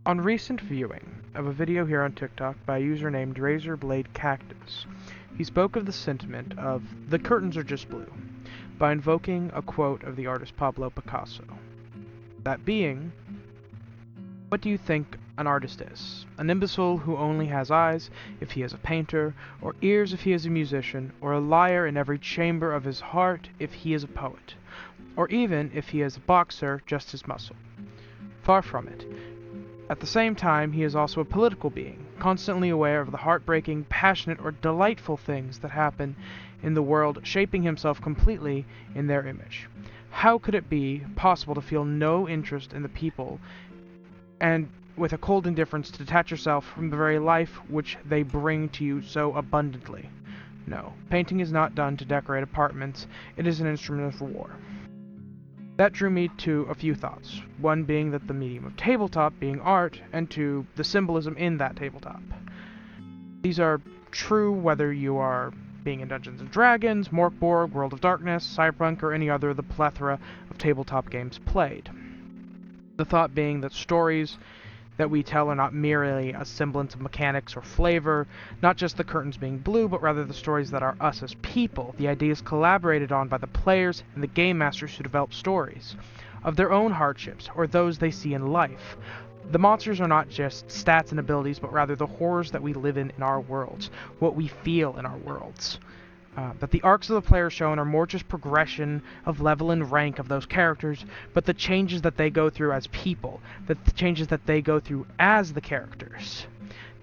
On recent viewing of a video here on TikTok by a user named RazorBladeCactus, he spoke of the sentiment of "the curtains are just blue" by invoking a quote of the artist Pablo Picasso. That being, what do you think an artist is? An imbecile who only has eyes if he is a painter, or ears if he is a musician, or a liar in every chamber of his heart if he is a poet, or even if he is a boxer, just his muscle? Far from it. At the same time, he is also a political being, constantly aware of the heartbreaking, passionate, or delightful things that happen in the world, shaping himself completely in their image. How could it be possible to feel no interest in the people, and with a cold indifference to detach yourself from the very life which they bring to you so abundantly? No, painting is not done to decorate apartments, it is an instrument of war. That drew me to a few thoughts, one being that the medium of tabletop being art, and two, the symbolism in that tabletop. These are true whether you are being in Dungeons & Dragons, Morkborg, World of Darkness, Cyberpunk, or any other of the plethora of tabletop games played. The thought being that stories that we tell are not merely a semblance of mechanics or flavor, not just the curtains being blue, but rather the stories that are us as people, the ideas collaborated on by the players and the game masters who develop stories, of their own hardships, or those they see in life. The monsters are not just stats and abilities, but rather the horrors that we live in our worlds, what we feel in our worlds. That the arcs of the players shown are more just progression of level and rank of those characters, but the changes that they go through as people, the changes that they go through as the characters.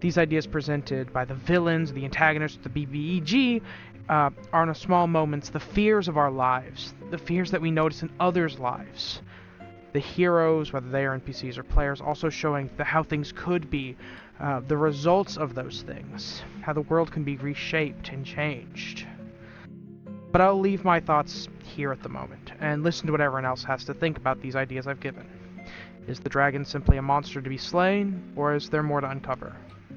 These ideas presented by the villains, the antagonists, the BBEG, are in small moments the fears of our lives, the fears that we notice in others' lives. The heroes, whether they are NPCs or players, also showing how things could be, the results of those things, how the world can be reshaped and changed. But I'll leave my thoughts here at the moment, and listen to what everyone else has to think about these ideas I've given. Is the dragon simply a monster to be slain, or is there more to uncover?